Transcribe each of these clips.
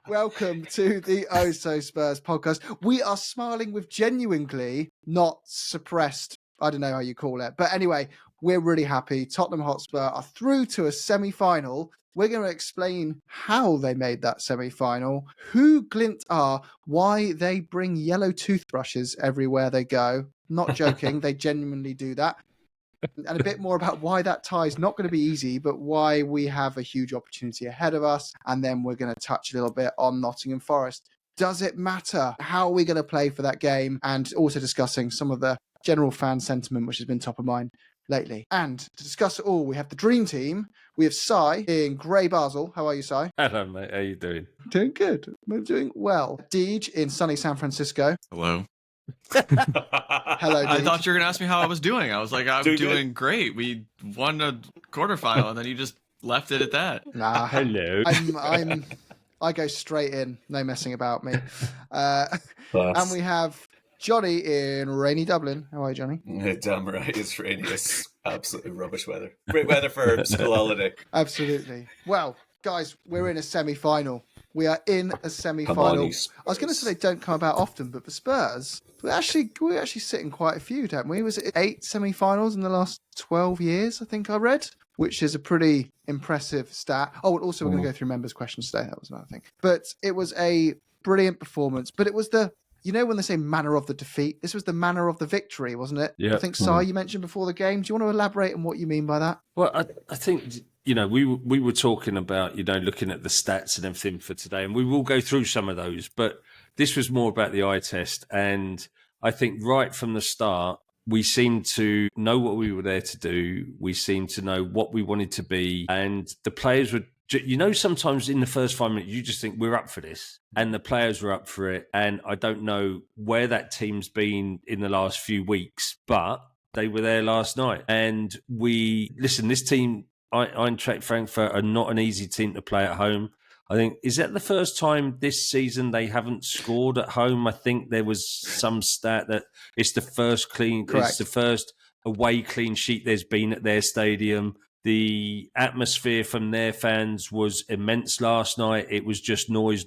Welcome to the Oh So Spurs podcast. We are smiling with genuine glee, not suppressed. I don't know how you call it. But anyway, we're really happy. Tottenham Hotspur are through to a semi-final. We're going to explain how they made that semi-final, who Glimt are, why they bring yellow toothbrushes everywhere they go. Not joking, they genuinely do that. And a bit more about why that tie is not going to be easy, but why we have a huge opportunity ahead of us. And then we're going to touch a little bit on Nottingham Forest. Does it matter? How are we going to play for that game? And also discussing some of the general fan sentiment, which has been top of mind lately. And to discuss it all, we have the dream team. We have Sai in Grey Basel. How are you, Sai? Hello, mate. How you doing? Doing good. We're doing well. Deej in sunny San Francisco. Hello. Hello, Deej. I thought you were going to ask me how I was doing. I was like, I'm doing great. We won a quarterfinal, and then you just left it at that. Nah. Hello. I go straight in. No messing about me. And we have Johnny in rainy Dublin. How are you, Johnny? Damn right, it's rainy. It's absolutely rubbish weather. Great weather for school holiday. Absolutely. Well, guys, we're in a semi-final. We are in a semi-final. I was going to say they don't come about often, but for Spurs, we're actually sitting quite a few, don't we? Was it 8 semi-finals in the last 12 years, I think I read, which is a pretty impressive stat. Oh, and also we're going to go through members' questions today. That was another thing. But it was a brilliant performance. But it was when they say manner of the defeat, this was the manner of the victory, wasn't it? Yeah. I think, Sai, you mentioned before the game. Do you want to elaborate on what you mean by that? Well, I think, we were talking about, looking at the stats and everything for today, and we will go through some of those, but this was more about the eye test. And I think right from the start, we seemed to know what we were there to do. We seemed to know what we wanted to be. And the players were, sometimes in the first 5 minutes, you just think we're up for this. And the players were up for it. And I don't know where that team's been in the last few weeks, but they were there last night. And this team, Eintracht Frankfurt, are not an easy team to play at home. I think, is that the first time this season they haven't scored at home? I think there was some stat that it's the first away clean sheet there's been at their stadium. The atmosphere from their fans was immense last night. It was just noise.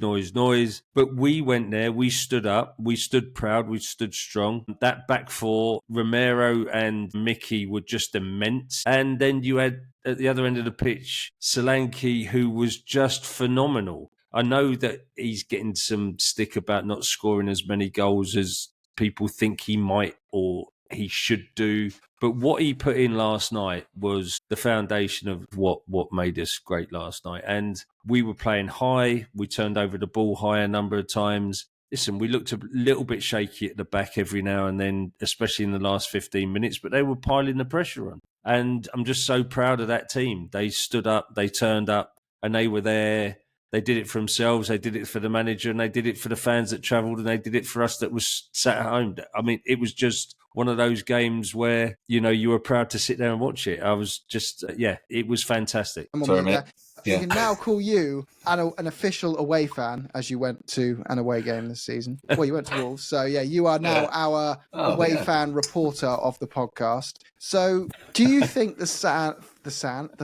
But we went there, we stood up, we stood proud, we stood strong. That back four, Romero and Mickey, were just immense. And then you had, at the other end of the pitch, Solanke, who was just phenomenal. I know that he's getting some stick about not scoring as many goals as people think he might or he should do. But what he put in last night was the foundation of what made us great last night. And we were playing high. We turned over the ball high a number of times. Listen, we looked a little bit shaky at the back every now and then, especially in the last 15 minutes, but they were piling the pressure on. And I'm just so proud of that team. They stood up, they turned up, and they were there. They did it for themselves, they did it for the manager, and they did it for the fans that travelled, and they did it for us that was sat at home. I mean, it was just one of those games where, you were proud to sit there and watch it. I was just, it was fantastic. Sorry, mate. We can now call you an official away fan, as you went to an away game this season. Well, you went to Wolves. So, you are now our away fan reporter of the podcast. So, do you think the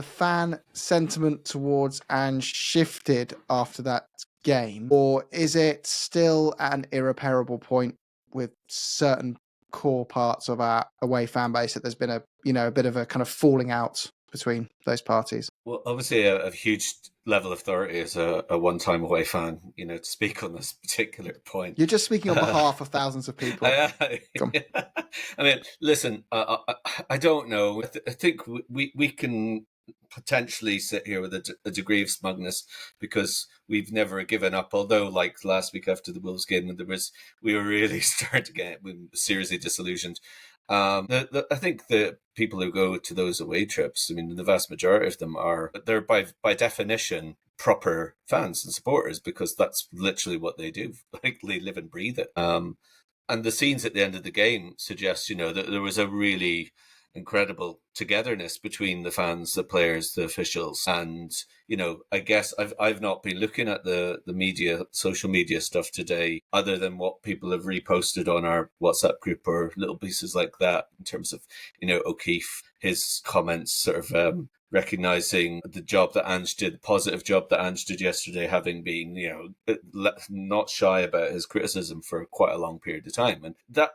fan sentiment towards Ange shifted after that game? Or is it still at an irreparable point with certain core parts of our away fan base that there's been a bit of a kind of falling out between those parties? Well, obviously a huge level of authority as a one-time away fan, to speak on this particular point. You're just speaking on behalf of thousands of people. I mean, listen, I don't know. I think we can potentially sit here with a degree of smugness because we've never given up. Although, like last week after the Wolves game, we were really starting to get seriously disillusioned. I think the people who go to those away trips, I mean, the vast majority of them they're by definition proper fans and supporters because that's literally what they do. Like they live and breathe it. And the scenes at the end of the game suggest, that there was a really incredible togetherness between the fans, the players, the officials, and I guess I've not been looking at the media, social media stuff today, other than what people have reposted on our WhatsApp group or little pieces like that in terms of O'Keefe, his comments sort of recognizing the job that Ange did, the positive job that Ange did yesterday, having been, not shy about his criticism for quite a long period of time. And that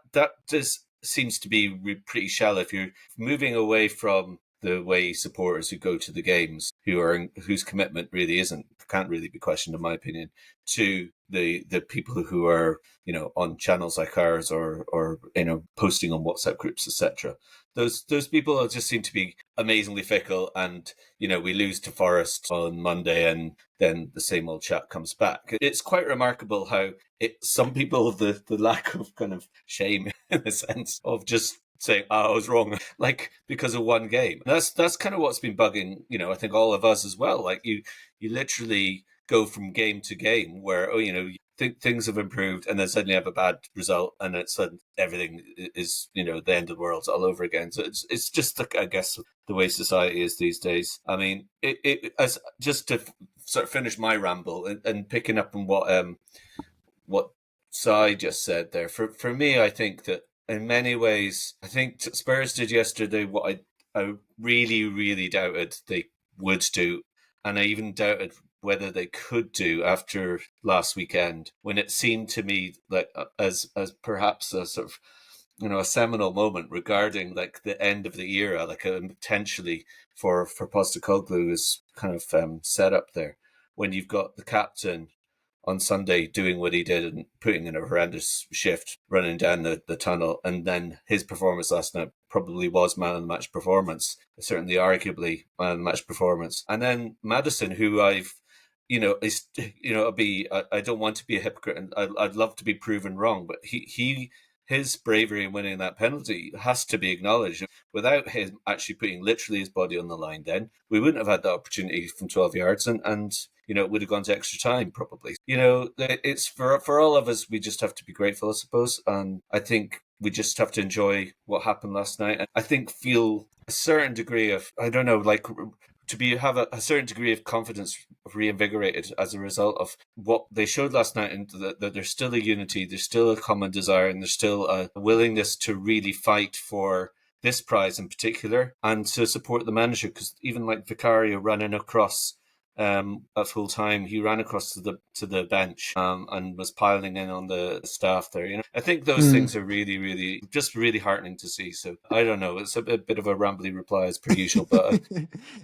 just seems to be pretty shallow. If you're moving away from the way supporters who go to the games, whose commitment really can't really be questioned, in my opinion, to the people who are, on channels like ours or posting on WhatsApp groups, etc. Those people just seem to be amazingly fickle, and we lose to Forest on Monday, and then the same old chat comes back. It's quite remarkable how some people, the lack of kind of shame in the sense of just saying, I was wrong, like because of one game. And that's kind of what's been bugging, I think all of us as well. Like you literally go from game to game where, things have improved, and then suddenly have a bad result, and it's everything is, the end of the world all over again. So it's just, I guess, the way society is these days. I mean, as just to sort of finish my ramble and picking up on what Sai just said there. For me, I think that in many ways, I think Spurs did yesterday what I really, really doubted they would do, and I even doubted whether they could do after last weekend, when it seemed to me like as perhaps a sort of a seminal moment regarding like the end of the era, like potentially for Postecoglou is kind of set up there, when you've got the captain on Sunday doing what he did and putting in a horrendous shift, running down the tunnel, and then his performance last night probably was man of the match performance, certainly arguably man of the match performance. And then Maddison, who I don't want to be a hypocrite, and I'd love to be proven wrong, but his bravery in winning that penalty has to be acknowledged. Without him actually putting literally his body on the line, then we wouldn't have had that opportunity from 12 yards, and it would have gone to extra time probably. It's for all of us, we just have to be grateful, I suppose, and I think we just have to enjoy what happened last night. And I think feel a certain degree of, I don't know, like have a certain degree of confidence reinvigorated as a result of what they showed last night, and that there's still a unity, there's still a common desire, and there's still a willingness to really fight for this prize in particular and to support the manager. Because even like Vicario running across at full time, he ran across to the bench and was piling in on the staff there. I think those things are really, really, just really heartening to see. So I don't know, it's a bit of a rambly reply as per usual, but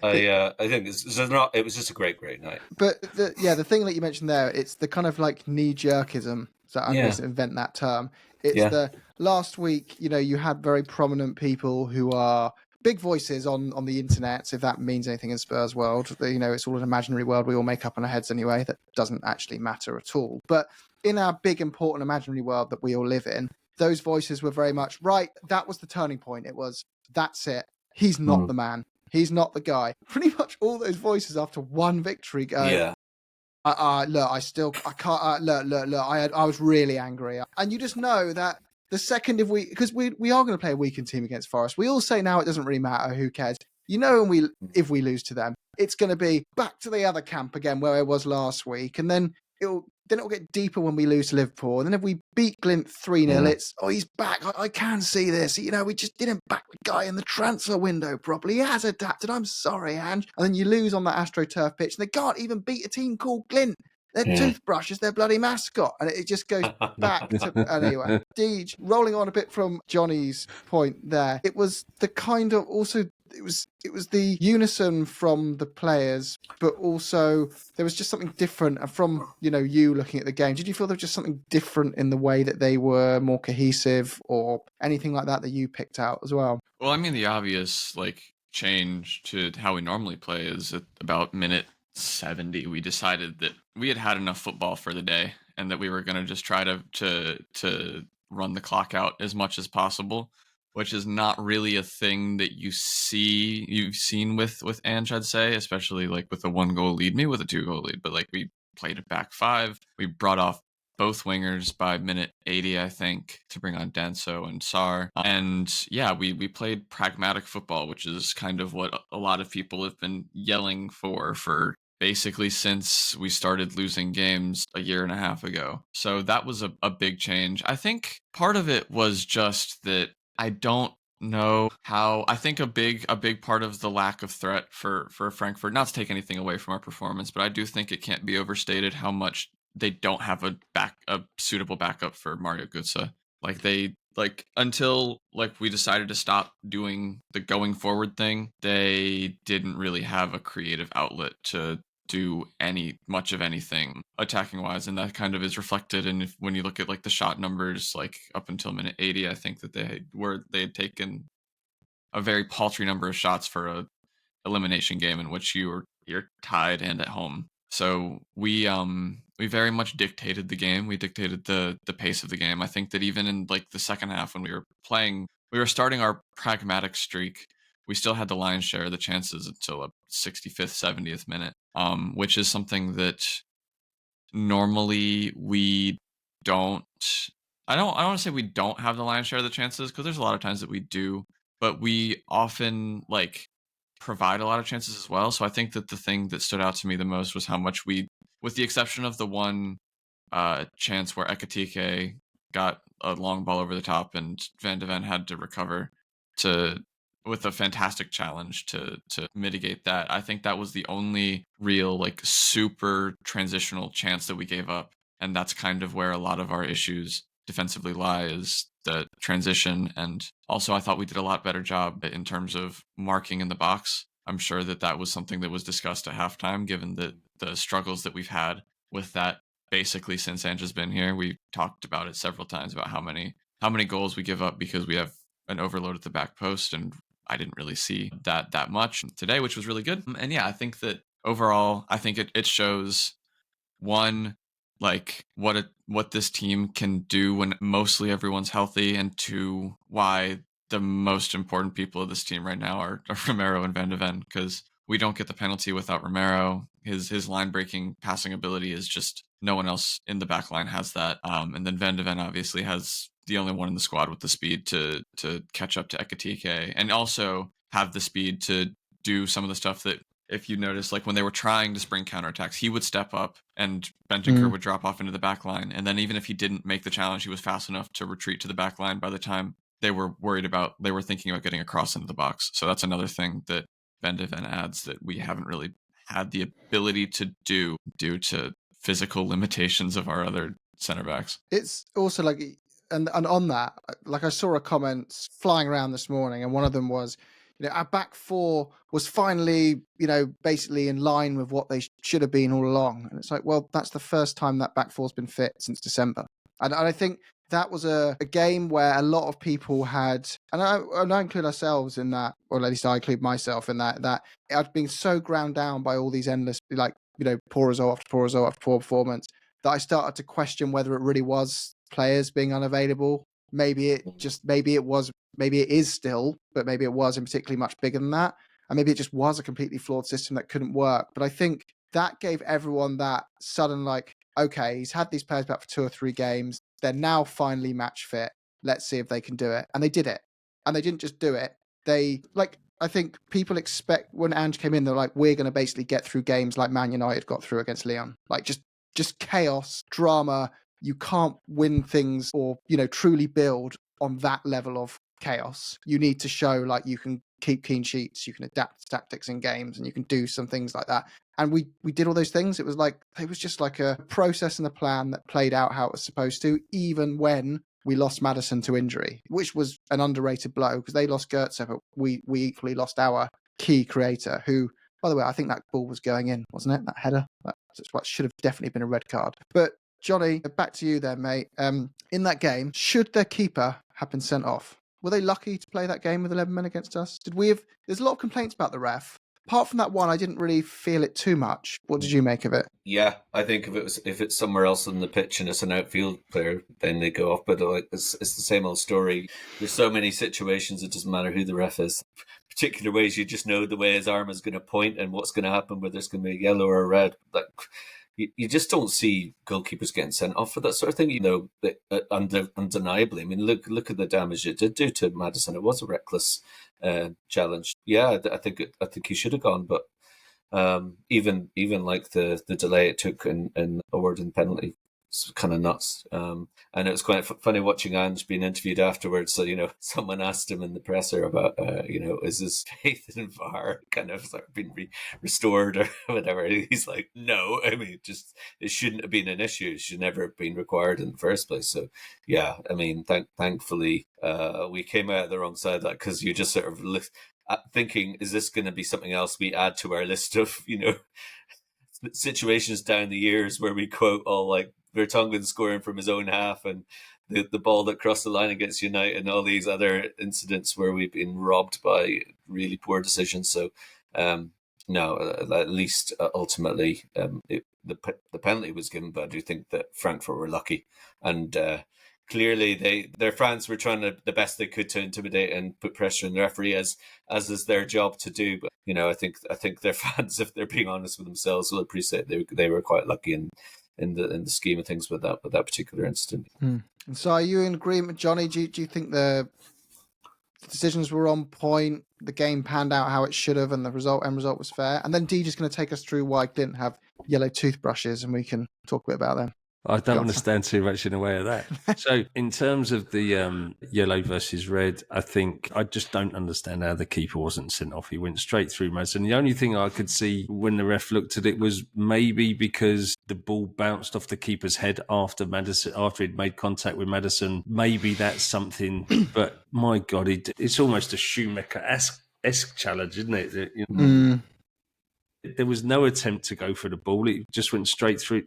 I think it was just a great night. But the thing that you mentioned there, it's the kind of like knee-jerkism. So I'm going to invent that term. It's the last week, you had very prominent people who are big voices on the internet, if that means anything in Spurs world. It's all an imaginary world we all make up in our heads anyway, that doesn't actually matter at all. But in our big, important imaginary world that we all live in, those voices were very much, right, that was the turning point. It was, that's it. He's not the man. He's not the guy. Pretty much all those voices after one victory go, I was really angry. And you just know that the second because we are going to play a weakened team against Forest. We all say now it doesn't really matter, who cares? If we lose to them, it's going to be back to the other camp again where it was last week, and then it'll get deeper when we lose to Liverpool. And then if we beat Glimt 3-0, it's he's back. I can see this. We just didn't back the guy in the transfer window properly. He has adapted. I'm sorry, Ange. And then you lose on that AstroTurf pitch, and they can't even beat a team called Glimt. Their Toothbrush is their bloody mascot. And it just goes back to... Anyway, Deej, rolling on a bit from Johnny's point there, it was the kind of... Also, it was the unison from the players, but also there was just something different. And from, you looking at the game, did you feel there was just something different in the way that they were more cohesive or anything like that you picked out as well? Well, I mean, the obvious, change to how we normally play is at about minute 70, we decided that we had enough football for the day, and that we were going to just try to run the clock out as much as possible, which is not really a thing that you've seen with Ange, I'd say, especially with a 1-goal lead, maybe with a 2-goal lead, but we played it back 5. We brought off both wingers by minute 80, I think, to bring on Denso and Sarr. And we played pragmatic football, which is kind of what a lot of people have been yelling for basically since we started losing games a year and a half ago. So that was a big change. I think part of it was just that I don't know how. I think a big part of the lack of threat for Frankfurt, not to take anything away from our performance, but I do think it can't be overstated how much they don't have a suitable backup for Mario Götze. Until we decided to stop doing the going forward thing, they didn't really have a creative outlet to do much of anything attacking wise, and that kind of is reflected in when you look at the shot numbers up until minute 80. I think that they had taken a very paltry number of shots for a elimination game in which you're tied and at home. So we very much dictated the game. We dictated the pace of the game. I think that even in the second half when we were starting our pragmatic streak, we still had the lion's share of the chances until a 65th, 70th minute, which is something that normally we don't. I don't want to say we don't have the lion's share of the chances, because there's a lot of times that we do, but we often provide a lot of chances as well. So I think that the thing that stood out to me the most was how much with the exception of the one chance where Ekatike got a long ball over the top and Van de Ven had to recover with a fantastic challenge to mitigate that. I think that was the only real super transitional chance that we gave up, and that's kind of where a lot of our issues defensively lie, is the transition. And also I thought we did a lot better job in terms of marking in the box. I'm sure that was something that was discussed at halftime, given the struggles that we've had with that basically since Ange has been here. We've talked about it several times about how many goals we give up because we have an overload at the back post, and I didn't really see that much today, which was really good. And yeah, I think that overall, I think it shows, one, what this team can do when mostly everyone's healthy, and two, why the most important people of this team right now are Romero and Van de Ven, because we don't get the penalty without Romero. His line breaking passing ability is just, no one else in the back line has that. And then Van de Ven obviously has the only one in the squad with the speed to catch up to Ekatike, and also have the speed to do some of the stuff that, if you notice, when they were trying to spring counterattacks, he would step up and Bentancur would drop off into the back line. And then even if he didn't make the challenge, he was fast enough to retreat to the back line by the time they were thinking about getting across into the box. So that's another thing that Van de Ven adds that we haven't really had the ability to do due to physical limitations of our other center backs. It's also and on that, I saw a comment flying around this morning, and one of them was, our back four was finally, basically in line with what they should have been all along. And it's well, that's the first time that back four's been fit since December. And I think that was a game where a lot of people had, and I include ourselves in that, or at least I include myself in that I'd been so ground down by all these endless, poor result after poor result after poor performance, that I started to question whether it really was players being unavailable. Maybe it is still, but maybe it wasn't particularly much bigger than that. And maybe it just was a completely flawed system that couldn't work. But I think that gave everyone that sudden, okay, he's had these players back for 2 or 3 games. They're now finally match fit. Let's see if they can do it. And they did it. And they didn't just do it. They, I think people expect, when Ange came in, they're we're going to basically get through games like Man United got through against Lyon. Just chaos, drama. You can't win things or, truly build on that level of chaos. You need to show you can keep clean sheets, you can adapt tactics in games, and you can do some things like that. And we did all those things. It was just a process and a plan that played out how it was supposed to, even when we lost Maddison to injury, which was an underrated blow, because they lost Götze, but we equally lost our key creator, who, by the way, I think that ball was going in, wasn't it? That header? That's what should have definitely been a red card. But Johnny, back to you then, mate. In that game, should their keeper have been sent off? Were they lucky to play that game with 11 men against us? There's a lot of complaints about the ref. Apart from that one, I didn't really feel it too much. What did you make of it? Yeah, I think if it's somewhere else on the pitch and it's an outfield player, then they go off. But it's the same old story. There's so many situations, it doesn't matter who the ref is. Particular ways, you just know the way his arm is going to point and what's going to happen, whether it's going to be a yellow or a red. You just don't see goalkeepers getting sent off for that sort of thing. Undeniably. I mean, look at the damage it did do to Maddison. It was a reckless challenge. Yeah, I think he should have gone, but even the delay it took in awarding penalty It's kind of nuts. And it was quite funny watching Ange being interviewed afterwards. So, someone asked him in the presser about, is his faith in VAR kind of like been restored or whatever? And he's like, no, I mean, just it shouldn't have been an issue. It should never have been required in the first place. So, yeah, I mean, thankfully, we came out of the wrong side of that, because you just sort of thinking, is this going to be something else we add to our list of, situations down the years where we quote all like Vertonghen scoring from his own half and the ball that crossed the line against United and all these other incidents where we've been robbed by really poor decisions. So, no, at least ultimately the penalty was given, but I do think that Frankfurt were lucky. And clearly their fans were trying the best they could to intimidate and put pressure on the referee, as is their job to do. But I think their fans, if they're being honest with themselves, will appreciate they were quite lucky in the scheme of things with that particular incident. And so, are you in agreement, Johnny? Do you think the decisions were on point, the game panned out how it should have, and the end result was fair? And then Deej is going to take us through why Glimt have yellow toothbrushes, and we can talk a bit about them. I don't want to stand too much in the way of that. So in terms of the yellow versus red, I think I just don't understand how the keeper wasn't sent off. He went straight through Maddison. The only thing I could see when the ref looked at it was maybe because the ball bounced off the keeper's head after he'd made contact with Maddison. Maybe that's something. But my God, it's almost a Schumacher-esque challenge, isn't it? There was no attempt to go for the ball. It just went straight through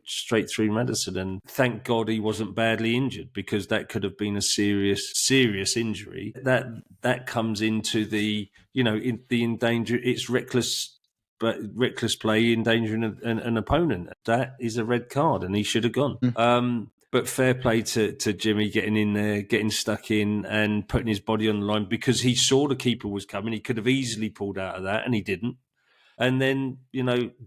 Maddison. And thank God he wasn't badly injured, because that could have been a serious injury. That comes into the, it's reckless play endangering an opponent. That is a red card, and he should have gone. But fair play to Jimmy getting in there, getting stuck in and putting his body on the line, because he saw the keeper was coming. He could have easily pulled out of that, and he didn't. And then,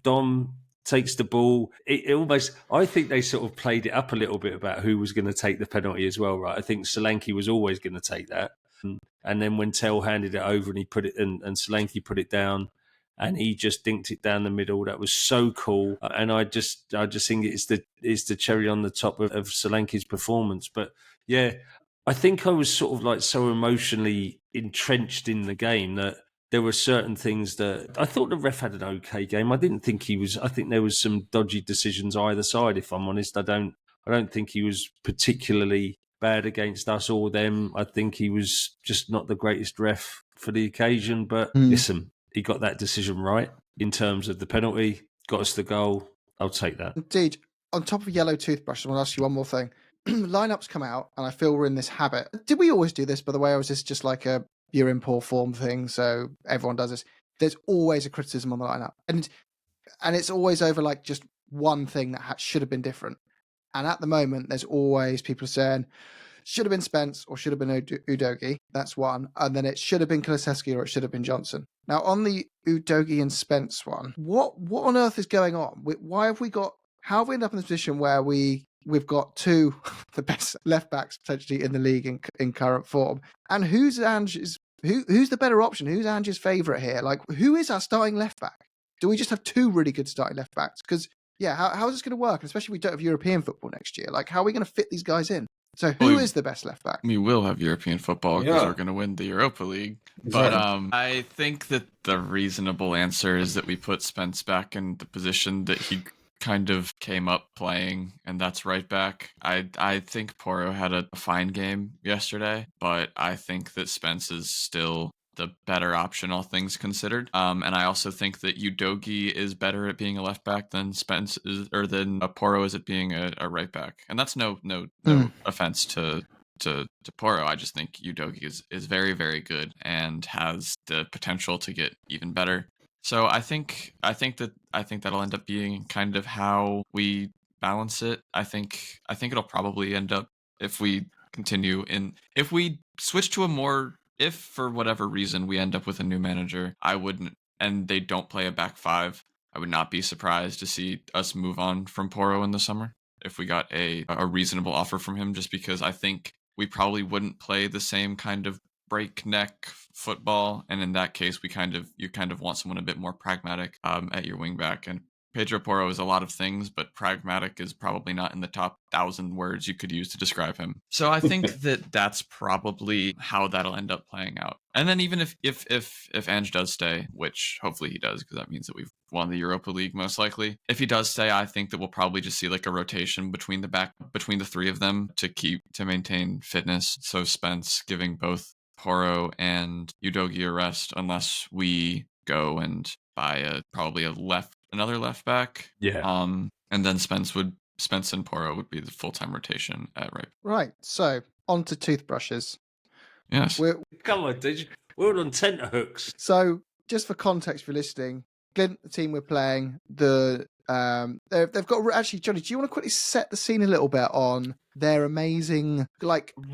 Dom takes the ball. It almost, I think they sort of played it up a little bit about who was going to take the penalty as well, right? I think Solanke was always going to take that. And then when Tell handed it over and he put it and Solanke put it down, and he just dinked it down the middle. That was so cool. And I just think it's the cherry on the top of Solanke's performance. But yeah, I think I was sort of like so emotionally entrenched in the game that there were certain things that I thought the ref had an okay game. I didn't think he was. I think there was some dodgy decisions either side. If I'm honest, I don't think he was particularly bad against us or them. I think he was just not the greatest ref for the occasion. But listen, he got that decision right in terms of the penalty. Got us the goal. I'll take that. Indeed. On top of yellow toothbrush, I want to ask you one more thing. Lineups come out, and I feel we're in this habit. Did we always do this, by the way, or is this just like a you're in poor form thing, so everyone does this? There's always a criticism on the lineup, and it's always over like just one thing that should have been different. And at the moment, there's always people saying should have been Spence or should have been Udogie. That's one, and then it should have been Kulusevski or it should have been Johnson. Now on the Udogie and Spence one, what on earth is going on? Why have we got? How have we ended up in this position where we've got two the best left backs potentially in the league in current form? And who's the better option? Who's Ange's favourite here? Like, who is our starting left back? Do we just have two really good starting left backs? Because how is this going to work? And especially if we don't have European football next year. Like, how are we going to fit these guys in? So who is the best left back? We will have European football because we're going to win the Europa League. But I think that the reasonable answer is that we put Spence back in the position that he kind of came up playing, and that's right back. I think Porro had a fine game yesterday, but I think that Spence is still the better option, all things considered. And I also think that Udogie is better at being a left back than Spence is, or than Porro is at being a right back. And that's no offense to Porro. I just think Udogie is very, very good and has the potential to get even better. So I think that'll end up being kind of how we balance it. I think it'll probably end up, if we continue if we switch to if for whatever reason we end up with a new manager, and they don't play a back five, I would not be surprised to see us move on from Porro in the summer if we got a reasonable offer from him, just because I think we probably wouldn't play the same kind of breakneck football, and in that case you kind of want someone a bit more pragmatic at your wing back, and Pedro Porro is a lot of things, but pragmatic is probably not in the top 1,000 words you could use to describe him. So I think that's probably how that'll end up playing out. And then even if Ange does stay, which hopefully he does, because that means that we've won the Europa League most likely. If he does stay, I think that we'll probably just see like a rotation between the three of them to maintain fitness. So Spence giving both Porro and Udogie a rest, unless we go and buy another left back. Yeah. And then Spence and Porro would be the full-time rotation at right. Right. So on to toothbrushes. Yes. Come on, dude. We're all on tenterhooks. So just for context for listening, Glimt, the team we're playing, they've got actually, Johnny, do you want to quickly set the scene a little bit on their amazing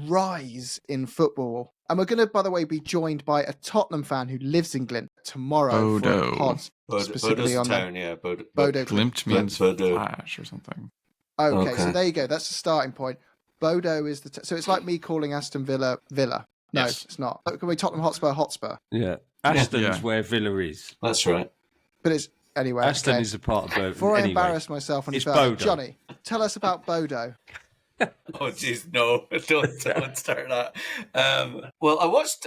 rise in football? And we're going to, by the way, be joined by a Tottenham fan who lives in Glimt tomorrow for a pod specifically on town, yeah. Bodo. Glimt means flash or something. Okay, so there you go. That's the starting point. Bodo is so it's like me calling Aston Villa. No, Yes. It's not. Can we Tottenham Hotspur? Yeah. Aston's where Villa is. That's right. But it's anyway. Aston is a part of Bodo. Before I embarrass myself on it's his Bodo. Johnny, tell us about Bodo. Oh, jeez, no. Don't start that. Well, I watched,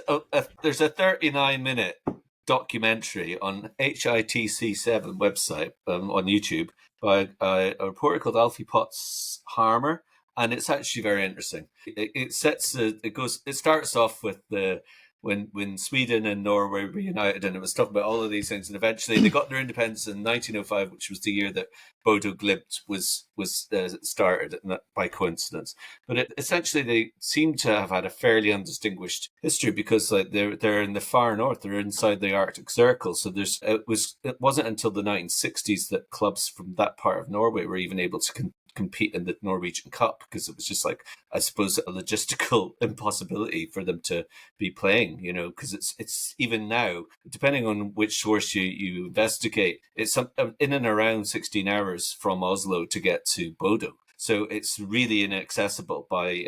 there's a 39-minute documentary on HITC7 website on YouTube by a reporter called Alfie Potts Harmer, and it's actually very interesting. It starts off with when Sweden and Norway were united, and it was talking about all of these things, and eventually they got their independence in 1905, which was the year that Bodo Glimt was started, not by coincidence. But essentially, they seem to have had a fairly undistinguished history because they're in the far north, they're inside the Arctic Circle. So it wasn't until the 1960s that clubs from that part of Norway were even able to compete in the Norwegian Cup, because it was just I suppose a logistical impossibility for them to be playing, because it's even now, depending on which source you investigate, it's in and around 16 hours from Oslo to get to Bodo. So it's really inaccessible by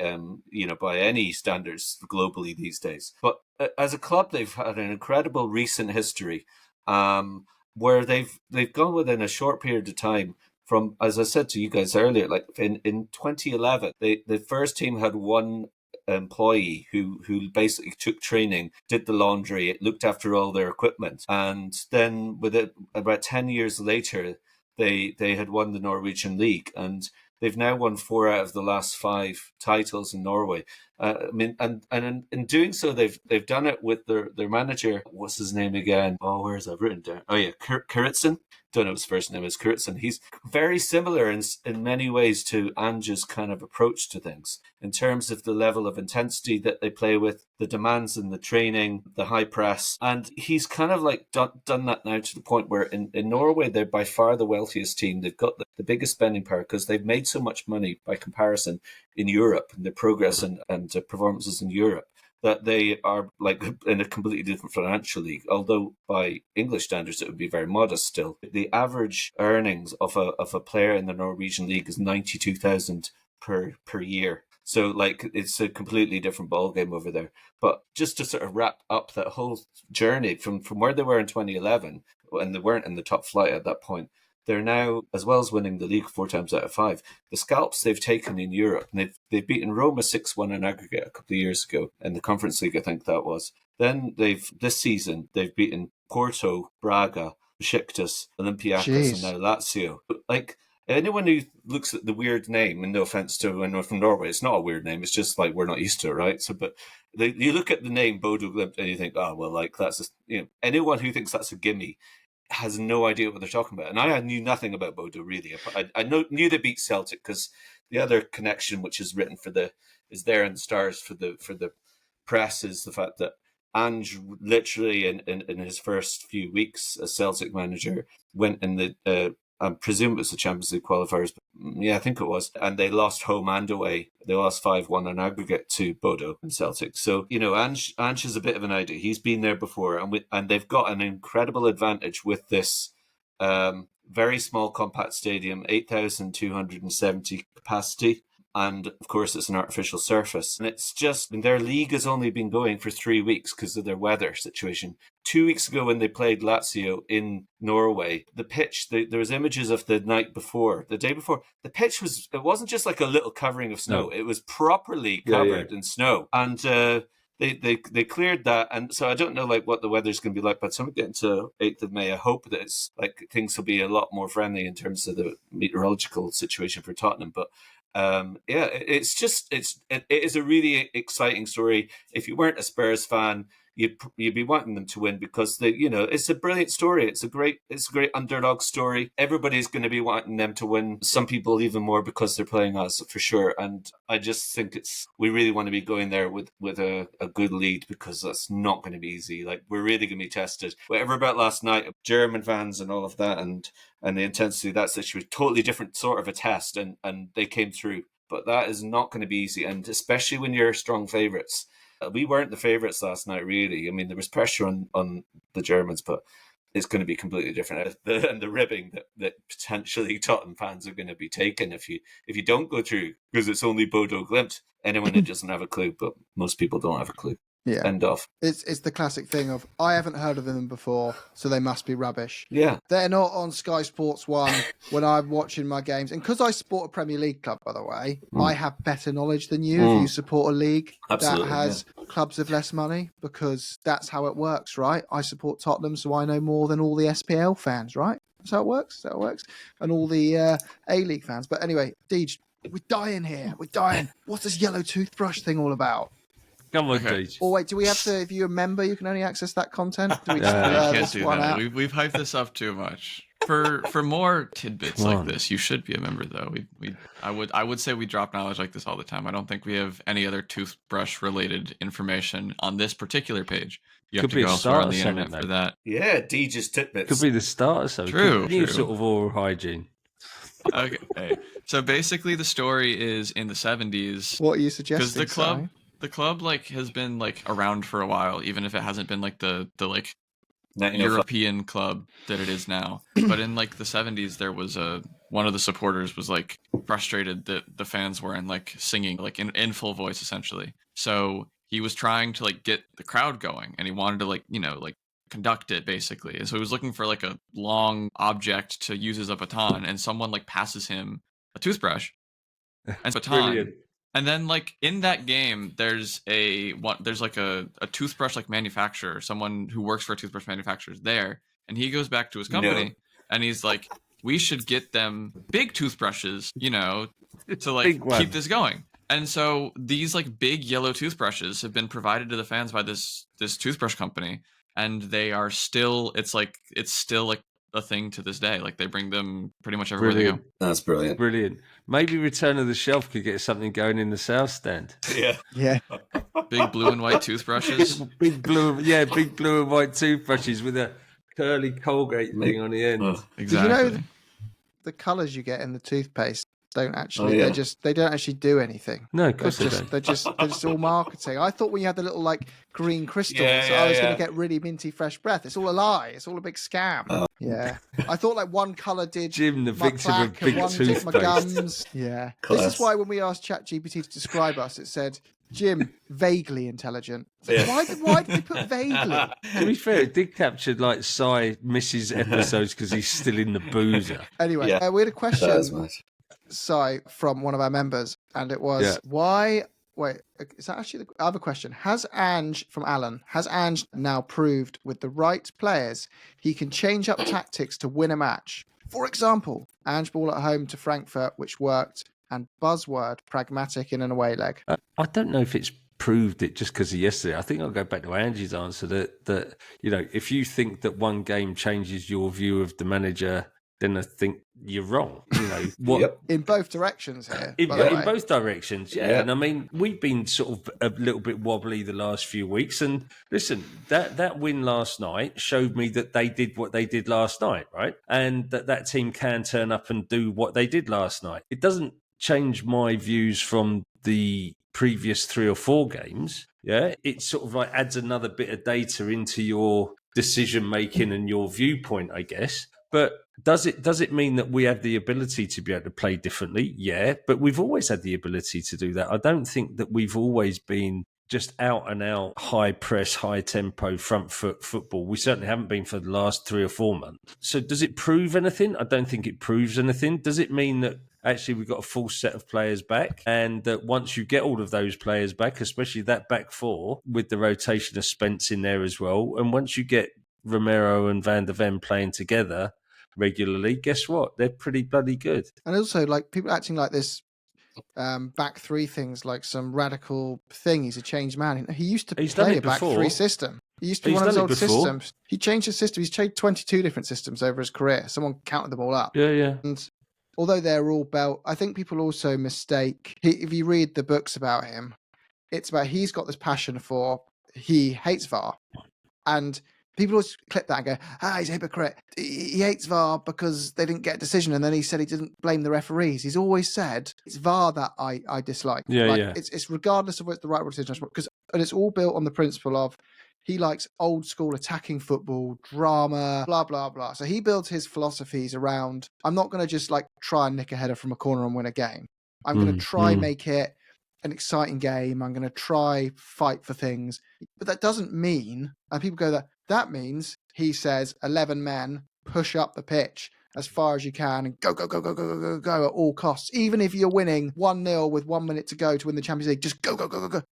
any standards globally these days. But as a club, they've had an incredible recent history, where they've gone within a short period of time. From, as I said to you guys earlier, in 2011, the first team had one employee who basically took training, did the laundry, looked after all their equipment, and then about 10 years later, they had won the Norwegian League, and they've now won 4 out of the last 5 titles in Norway. And in doing so, they've done it with their manager. What's his name again? Oh, where is that written down? Oh yeah, Kuritzen. Don't know his first name is Kuritzen. He's very similar in many ways to Ange's kind of approach to things in terms of the level of intensity that they play with, the demands in the training, the high press. And he's kind of done that now to the point where in Norway, they're by far the wealthiest team. They've got the biggest spending power because they've made so much money by comparison in Europe, and their progress and performances in Europe, that they are in a completely different financial league. Although by English standards, it would be very modest still. The average earnings of a player in the Norwegian league is 92,000 per year. So it's a completely different ballgame over there. But just to sort of wrap up that whole journey from where they were in 2011, and they weren't in the top flight at that point, they're now, as well as winning the league 4 times out of 5, the scalps they've taken in Europe, and they've beaten Roma 6-1 in aggregate a couple of years ago in the Conference League, I think that was. Then this season they've beaten Porto, Braga, Besiktas, Olympiacos, and now Lazio. Anyone who looks at the weird name, and no offense to anyone from Norway, it's not a weird name. It's just we're not used to it, right? So, but you look at the name Bodo Glimt and you think, oh well, that's anyone who thinks that's a gimme has no idea what they're talking about. And I knew nothing about Bodo really. I knew they beat Celtic because the other connection, which is written is there in the stars for the press, is the fact that Ange literally in his first few weeks as Celtic manager went in the I presume it was the Champions League qualifiers, but yeah, I think it was. And they lost home and away. They lost 5-1 in aggregate to Bodo and Celtic. So, Ange is a bit of an idea. He's been there before, and they've got an incredible advantage with this very small compact stadium, 8,270 capacity. And of course, it's an artificial surface. And it's just, and their league has only been going for 3 weeks because of their weather situation. 2 weeks ago, when they played Lazio in Norway, the pitch, there was images of the night before, the day before. The pitch it wasn't just like a little covering of snow. No. It was properly covered in snow. And they cleared that. And so I don't know like what the weather's going to be like, but I'm getting to 8th of May. I hope that it's like things will be a lot more friendly in terms of the meteorological situation for Tottenham. But it is a really exciting story. If you weren't a Spurs fan, you'd be wanting them to win because it's a brilliant story. It's a great underdog story. Everybody's going to be wanting them to win. Some people even more because they're playing us for sure. And I just think we really want to be going there with a good lead because that's not going to be easy. Like we're really going to be tested. Whatever about last night, German fans and all of that, and the intensity of that situation, totally different sort of a test, and they came through. But that is not going to be easy, and especially when you're strong favourites. We weren't the favourites last night, really. I mean, there was pressure on the Germans, but it's going to be completely different. And the ribbing that potentially Tottenham fans are going to be taking if you don't go through, because it's only Bodo Glimt. Anyone that doesn't have a clue, but most people don't have a clue. Yeah. End of. It's the classic thing of, I haven't heard of them before, so they must be rubbish. Yeah. They're not on Sky Sports 1 when I'm watching my games. And because I support a Premier League club, by the way, I have better knowledge than you if you support a league that has clubs of less money, because that's how it works, right? I support Tottenham, so I know more than all the SPL fans, right? That's how it works. And all the A-League fans. But anyway, Deej, we're dying here. We're dying. What's this yellow toothbrush thing all about? Come on, Deej. Or wait, do we have to, if you're a member, you can only access that content? Do we just you can't do that. We've hyped this up too much. For more tidbits like this, you should be a member though. I would say we drop knowledge like this all the time. I don't think we have any other toothbrush related information on this particular page. You have to go elsewhere on the internet for that. Yeah, Deej's tidbits. Could be the start of something. True. New sort of oral hygiene. Okay. So basically the story is in the 70s. What are you suggesting? Because the club like has been like around for a while, even if it hasn't been like the like European club that it is now. But in like the 70s, there was one of the supporters was like frustrated that the fans weren't like singing like in full voice essentially. So he was trying to like get the crowd going, and he wanted to like conduct it basically. And so he was looking for like a long object to use as a baton, and someone like passes him a toothbrush and a baton. Brilliant. And then, like in that game, there's a toothbrush like manufacturer, someone who works for a toothbrush manufacturer is there, and he goes back to his company and he's like, "We should get them big toothbrushes, to like keep this going." And so these like big yellow toothbrushes have been provided to the fans by this toothbrush company, and they are still it's still like a thing to this day. Like they bring them pretty much everywhere they go. That's brilliant. Brilliant. Maybe Return of the Shelf could get something going in the South Stand. Yeah. Big blue and white toothbrushes. big blue and white toothbrushes with a curly Colgate thing on the end. Exactly. Did you know the colours you get in the toothpaste don't actually they don't actually do anything. No, of course they don't. They're just all marketing. I thought when you had the little like green crystals, I was going to get really minty fresh breath. It's all a lie. It's all a big scam. Yeah. I thought like one colour did Jim, the my victim of plaque big and one did my toothpaste. gums. Yeah. Class. This is why when we asked ChatGPT to describe us, it said Jim, vaguely intelligent. Like, why did they put vaguely? To be fair, it did capture like Cy misses episodes because he's still in the boozer. Anyway, we had a question, Cy, from one of our members, and it was why. Wait, is that actually the other question? Has Ange, from Alan, has Ange now proved with the right players he can change up tactics to win a match? For example, Ange ball at home to Frankfurt, which worked, and buzzword pragmatic in an away leg. I don't know if it's proved it just because of yesterday. I think I'll go back to Ange's answer that if you think that one game changes your view of the manager, then I think you're wrong. In both directions here. In both directions, yeah. And I mean, we've been sort of a little bit wobbly the last few weeks. And listen, that win last night showed me that they did what they did last night, right? And that team can turn up and do what they did last night. It doesn't change my views from the previous 3 or 4 games. Yeah, it sort of like adds another bit of data into your decision making and your viewpoint, I guess. But does it mean that we have the ability to be able to play differently? Yeah, but we've always had the ability to do that. I don't think that we've always been just out and out high press, high tempo, front foot football. We certainly haven't been for the last 3 or 4 months. So does it prove anything? I don't think it proves anything. Does it mean that actually we've got a full set of players back, and that once you get all of those players back, especially that back four with the rotation of Spence in there as well, and once you get Romero and Van der Ven playing together regularly, guess what? They're pretty bloody good. And also, like, people acting like this back three things like some radical thing. He's a changed man. He used to play a back three system. He used to be one of his old systems. He changed his system. He's changed 22 different systems over his career. Someone counted them all up. Yeah. And although they're all I think people also mistake, if you read the books about him, it's about he's got this passion for, he hates VAR. And people always clip that and go, he's a hypocrite. He hates VAR because they didn't get a decision. And then he said he didn't blame the referees. He's always said, it's VAR that I dislike. Yeah. It's regardless of what's the right decision. And it's all built on the principle of he likes old school attacking football, drama, blah, blah, blah. So he builds his philosophies around, I'm not going to just like try and nick a header from a corner and win a game. I'm going to try make it an exciting game. I'm going to try fight for things. But that doesn't mean, and people go that means he says 11 men push up the pitch as far as you can and go at all costs. Even if you're winning 1-0 with 1 minute to go to win the Champions League, just go.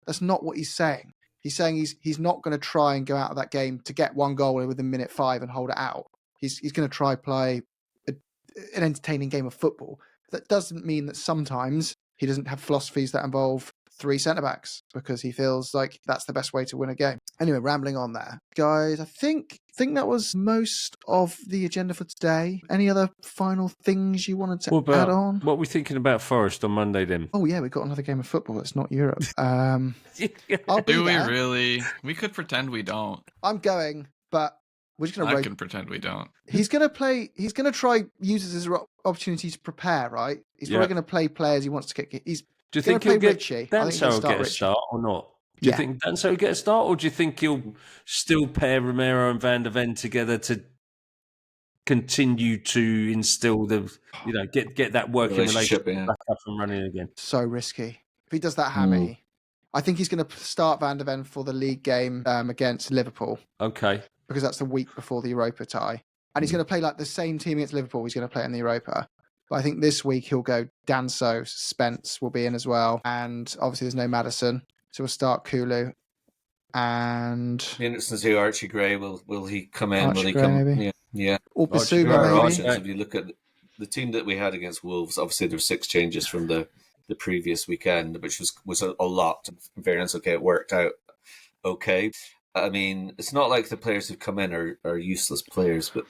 That's not what he's saying. He's saying he's not going to try and go out of that game to get one goal within minute 5 and hold it out. He's going to try play an entertaining game of football. That doesn't mean that sometimes he doesn't have philosophies that involve 3 centre-backs because he feels like that's the best way to win a game. Anyway, rambling on there. Guys, I think that was most of the agenda for today. Any other final things you wanted to add on? What are we thinking about Forest on Monday then? Oh yeah, we've got another game of football. It's not Europe. I'll be Do we there. really? We could pretend we don't. I'm going, but we're just going to... I can pretend we don't. He's going to play... He's going to try use this as an opportunity to prepare, right? He's probably going to play players he wants to kick. Do you think he'll get Danso will get a start or not? Do you think Danso will get a start, or do you think he'll still pair Romero and Van der Ven together to continue to instill the, get that working relationship back up and running again? So risky. If he does that hammy, I think he's going to start Van der Ven for the league game against Liverpool. Okay. Because that's the week before the Europa tie. And he's going to play like the same team against Liverpool he's going to play in the Europa. But I think this week he'll go Danso, Spence will be in as well. And obviously there's no Maddison. So we'll start Kulu. And... The interesting to see Archie Gray. Will he come in? Archie Will he Gray, come? maybe. Yeah. Or Basuma, maybe. If you look at the team that we had against Wolves, obviously there were 6 changes from the previous weekend, which was a lot. In fairness, okay, it worked out okay. I mean, it's not like the players who've come in are useless players, but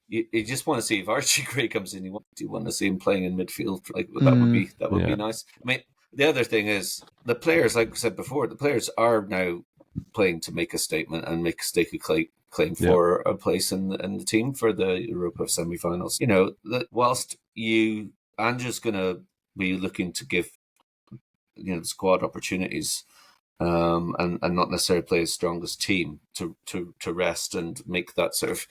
you just want to see if Archie Gray comes in. You want to see him playing in midfield. Like that would be nice. I mean, the other thing is the players, like we said before, the players are now playing to make a statement and stake a claim for a place in the team for the Europa semi-finals. Whilst Ange is going to be looking to give the squad opportunities. And not necessarily play his strongest team to rest and make that sort of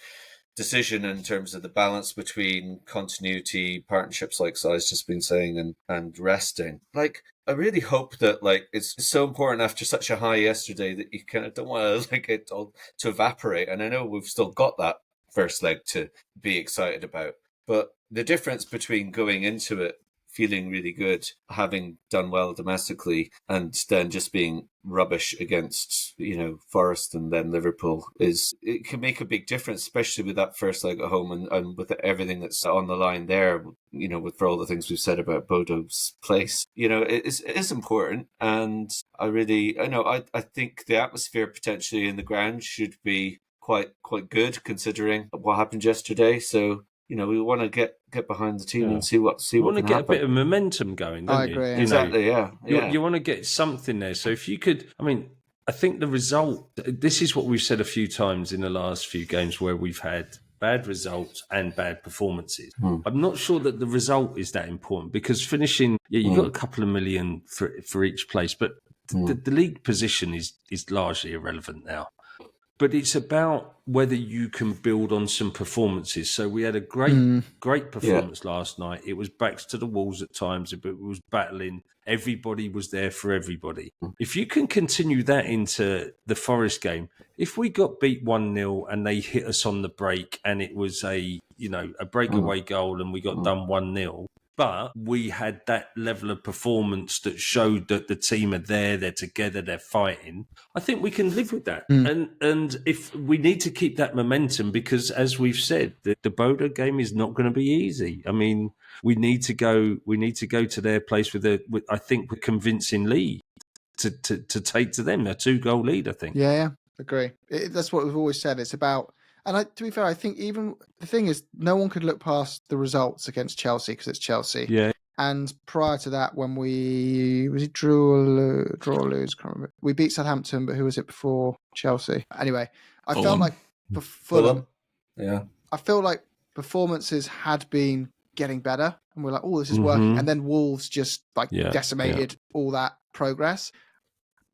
decision in terms of the balance between continuity, partnerships, like Sai's just been saying, and resting. Like, I really hope that it's so important after such a high yesterday that you kind of don't want to it all to evaporate. And I know we've still got that first leg to be excited about, but the difference between going into it feeling really good, having done well domestically, and then just being rubbish against, Forest and then Liverpool it can make a big difference, especially with that first leg at home and with everything that's on the line there, for all the things we've said about Bodo's place. It is important. And I think the atmosphere potentially in the ground should be quite good considering what happened yesterday. So, we want to get behind the team and see what can happen. You want to get a bit of momentum going, don't you? I agree. Exactly, yeah. You want to get something there. So if you could, I think the result, this is what we've said a few times in the last few games where we've had bad results and bad performances. I'm not sure that the result is that important because finishing, you've got a couple of million for each place, but the league position is largely irrelevant now. but it's about whether you can build on some performances. So we had a great performance last night. It was backs to the walls at times, but it was battling. Everybody was there for everybody. If you can continue that into the Forest game, if we got beat 1-0 and they hit us on the break and it was a breakaway goal and we got done 1-0, but we had that level of performance that showed that the team are there, they're together, they're fighting, I think we can live with that. And if we need to keep that momentum, because as we've said, the Bodo game is not going to be easy. I mean, we need to go to their place with I think, with convincing lead to take to them a 2-goal lead, I think. Yeah, agree. That's what we've always said. It's about, and to be fair, I think even the thing is, no one could look past the results against Chelsea because it's Chelsea. Yeah. And prior to that, when we draw or lose, can't remember. We beat Southampton, but who was it before Chelsea? Anyway, I felt like Fulham. Yeah, I feel like performances had been getting better, and we're like, oh, this is working. And then Wolves just decimated all that progress.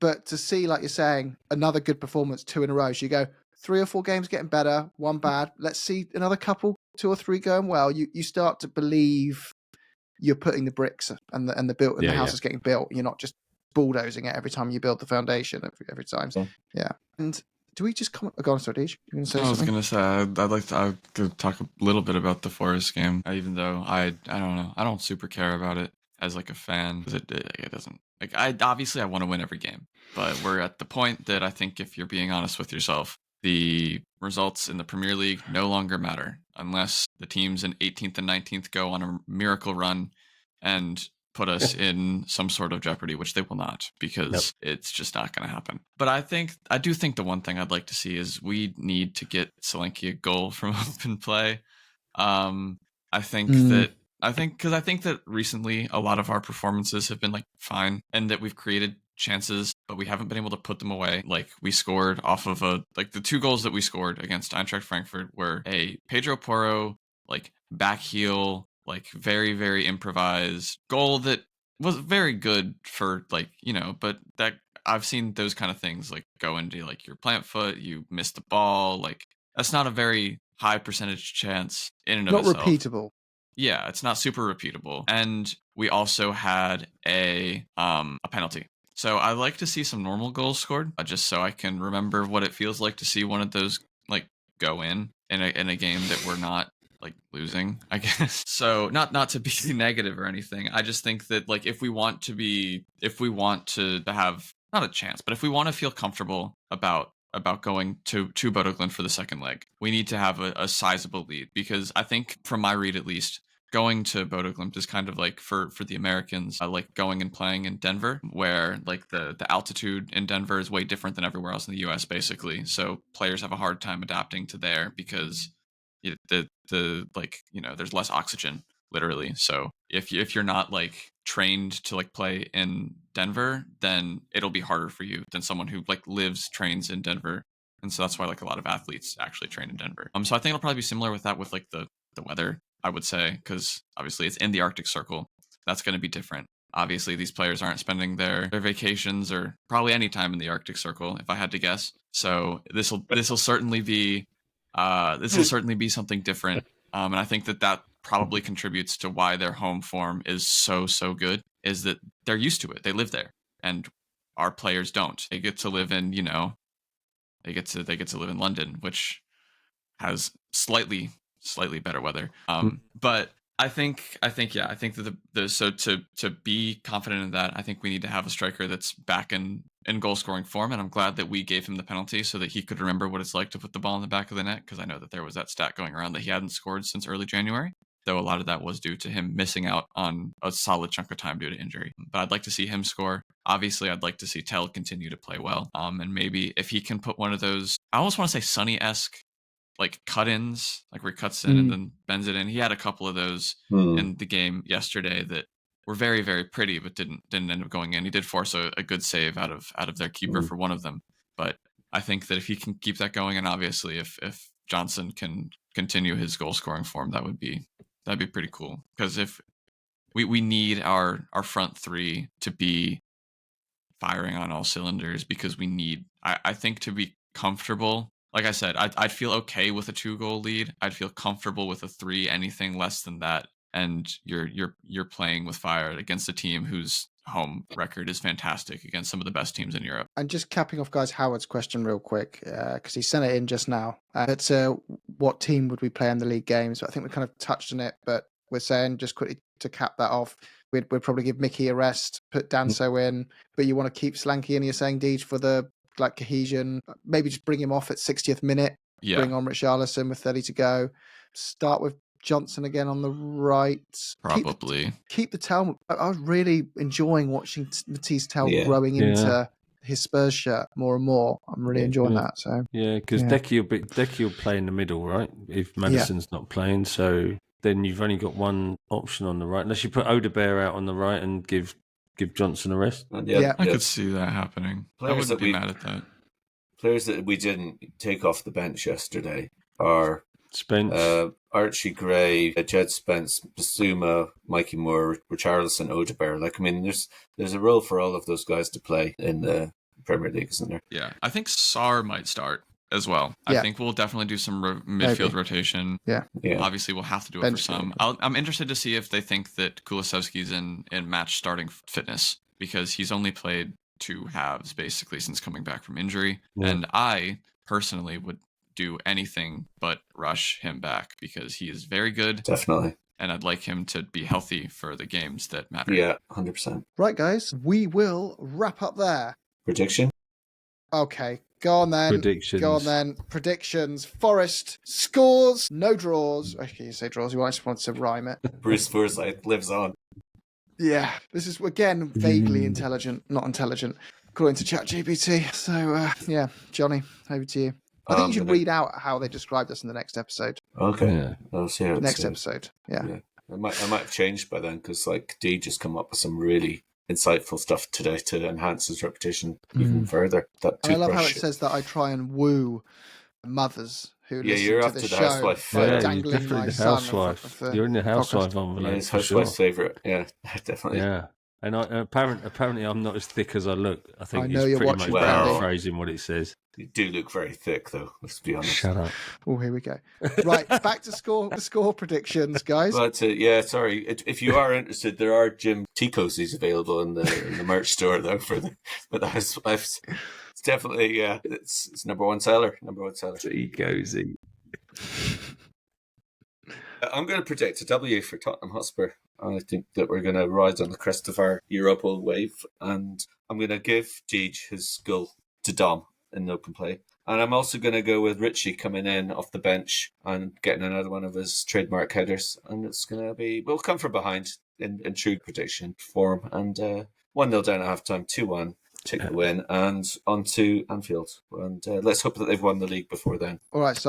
But to see, like you're saying, another good performance 2 in a row, so you go 3 or 4 games getting better, 1 bad. Let's see another couple, 2 or 3 going well. You start to believe you're putting the bricks and the house is getting built. You're not just bulldozing it every time you build the foundation every time. Yeah. And do we just comment? Go on, sorry, Deej. I was going to say, I'd to talk a little bit about the Forest game, even though I don't know, I don't super care about it as like a fan. It doesn't, like, I want to win every game, but we're at the point that I think if you're being honest with yourself, the results in the Premier League no longer matter unless the teams in 18th and 19th go on a miracle run and put us in some sort of jeopardy, which they will not, because it's just not going to happen. But I do think the one thing I'd like to see is we need to get Solanke a goal from open play. I think that recently a lot of our performances have been like fine, and that we've created chances, but we haven't been able to put them away. Like, we scored off of the 2 goals that we scored against Eintracht Frankfurt were a Pedro Porro like back heel, like very, very improvised goal that was very good for, like, but that I've seen those kind of things like go into like your plant foot, you miss the ball, like that's not a very high percentage chance in and of itself. Not repeatable. Yeah, it's not super repeatable. And we also had a penalty. So I like to see some normal goals scored, just so I can remember what it feels like to see one of those like go in a game that we're not like losing, I guess. So not to be negative or anything. I just think that like if we want to have not a chance, but if we want to feel comfortable about going to Bodo Glimt for the second leg, we need to have a sizable lead, because I think from my read at least, going to Bodo Glimt is kind of like for the Americans, like going and playing in Denver, where like the altitude in Denver is way different than everywhere else in the US basically. So players have a hard time adapting to there because there's less oxygen literally. So if you're not like trained to like play in Denver, then it'll be harder for you than someone who like trains in Denver. And so that's why like a lot of athletes actually train in Denver. So I think it'll probably be similar with that, with like the weather, I would say, because obviously it's in the Arctic Circle. That's going to be different. Obviously, these players aren't spending their vacations or probably any time in the Arctic Circle, if I had to guess. So this will certainly be something different. And I think that probably contributes to why their home form is so good, is that they're used to it. They live there, and our players don't. They get to live in, they get to live in London, which has slightly better weather. But I think that so to be confident in that, I think we need to have a striker that's back in goal scoring form, and I'm glad that we gave him the penalty so that he could remember what it's like to put the ball in the back of the net, because I know that there was that stat going around that he hadn't scored since early January, though a lot of that was due to him missing out on a solid chunk of time due to injury. But I'd like to see him score. Obviously, I'd like to see Tell continue to play well. And maybe if he can put one of those, I almost want to say Sonny-esque like cut-ins, like where he cuts in and then bends it in. He had a couple of those in the game yesterday that were very, very pretty, but didn't end up going in. He did force a good save out of their keeper for one of them. But I think that if he can keep that going, and obviously if Johnson can continue his goal scoring form, that'd be pretty cool. Because if we need our front three to be firing on all cylinders, because we need, I think, to be comfortable like I said, I'd feel okay with a 2-goal lead. I'd feel comfortable with a 3. Anything less than that, and you're playing with fire against a team whose home record is fantastic against some of the best teams in Europe. And just capping off guys Howard's question real quick, because he sent it in just now. But what team would we play in the league games? I think we kind of touched on it, but we're saying just quickly to cap that off, we'd probably give Mickey a rest, put Danso in, but you want to keep Slanky in, you're saying, Deej, for the like cohesion, maybe just bring him off at 60th minute, bring on Richarlison with 30 to go, start with Johnson again on the right. Probably. Keep the Tel. I was really enjoying watching Matisse Tel growing into his Spurs shirt more and more. I'm really enjoying that. So because Decky will play in the middle, right? If Madison's not playing, so then you've only got one option on the right, unless you put Odebear out on the right and give Johnson a rest. I could see that happening. I wouldn't be mad at that. Players that we didn't take off the bench yesterday are Spence, Archie Gray, Jed Spence, Basuma, Mikey Moore, Richarlison, Odebear. Like, I mean, there's a role for all of those guys to play in the Premier League, isn't there? Yeah, I think Sarr might start as well. I think we'll definitely do some midfield rotation. Yeah. Obviously, we'll have to do it for some. I'm interested to see if they think that Kulusevski's in match starting fitness, because he's only played 2 halves basically since coming back from injury, and I personally would do anything but rush him back because he is very good. Definitely. And I'd like him to be healthy for the games that matter. Yeah, 100%. Right, guys, we will wrap up there. Prediction? Okay, go on then. Predictions. Go on then. Predictions. Forest scores. No draws. Okay, you say draws. You just want to rhyme it. Bruce Forsyth lives on. Yeah, this is, again, vaguely intelligent, not intelligent, according to ChatGPT. So, Johnny, over to you. I think you should read out how they described us in the next episode. Okay. Yeah. I'll see how next episode. Yeah. I might have changed by then, because like D just come up with some really insightful stuff today to enhance his reputation even further. I love how it says that I try and woo mothers who listen to the show by dangling my son. You're in the housewife envelope. Yeah, it's housewife's favourite. Yeah, definitely. Yeah. And apparently I'm not as thick as I look. I think know it's you're pretty much watching paraphrasing what it says. You do look very thick, though. Let's be honest. Shut up. Oh, here we go. Right, back to score predictions, guys. But sorry. If you are interested, there are gym tea cozies available in the merch store, though. But it's definitely it's number one seller. Tea cozy. I'm going to predict a W for Tottenham Hotspur. I think that we're going to ride on the crest of our Europa wave, and I'm going to give Deej his goal to Dom in the open play. And I'm also going to go with Richie coming in off the bench and getting another one of his trademark headers. And it's going to be, we'll come from behind in true prediction form. And 1-0 down at half-time, 2-1, take the win, and on to Anfield. And let's hope that they've won the league before then. All right, Si.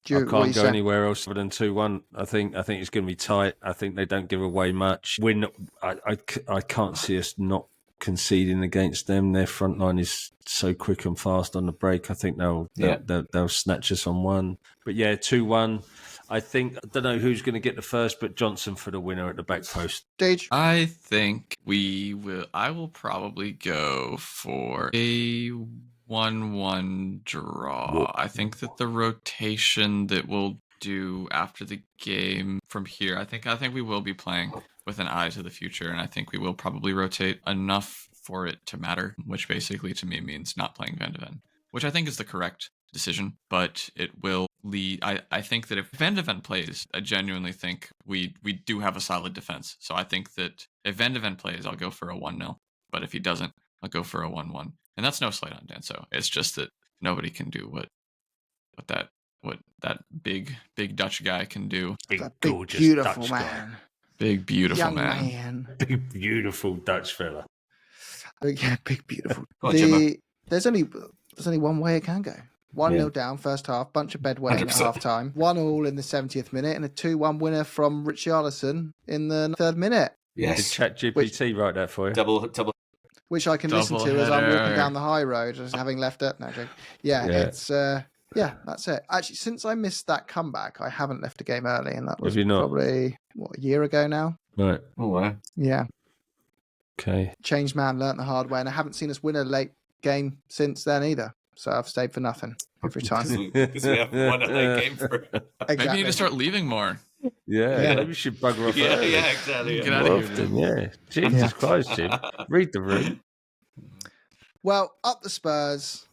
I can't go anywhere else other than 2-1. I think it's going to be tight. I think they don't give away much. I can't see us not conceding against them. Their front line is so quick and fast on the break. I think they'll snatch us on one. But 2-1. I don't know who's going to get the first, but Johnson for the winner at the back post. Deej? I think I will probably go for a 1-1 draw. I think that the rotation that we'll do after the game from here, I think we will be playing with an eye to the future, and I think we will probably rotate enough for it to matter, which basically to me means not playing Van de Ven, which I think is the correct decision, but it will lead. I think that if Van de Ven plays, I genuinely think we do have a solid defense. So I think that if Van de Ven plays, I'll go for a 1-0, but if he doesn't, I'll go for a 1-1. And that's no slight on Danso. It's just that nobody can do what that big Dutch guy can do. Big, gorgeous beautiful Dutch man. Guy. Big beautiful young man. Big beautiful Dutch fella. Yeah, big beautiful. On, there's only one way it can go. 1-0 down first half, bunch of bedwetting at half time. 1-1 in the 70th minute, and a 2-1 winner from Richarlison in the 3rd minute. Yes. Did ChatGPT write that for you? Double. Which I can listen to as I'm walking down the high road, just having left it. No joke. It's that's it. Actually, since I missed that comeback, I haven't left a game early, and that was probably a year ago now. Right. Oh wow. Yeah. Okay. Changed man, learnt the hard way, and I haven't seen us win a late game since then either. So I've stayed for nothing every time. Because we haven't won a night game for. Exactly. Maybe you need to start leaving more. Yeah, maybe you should bugger off. Yeah, early. yeah, exactly. Get Yeah. out More of here, often, yeah. Jesus Christ, Jim. Read the room. Well, up the Spurs.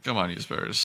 Come on, you Spurs.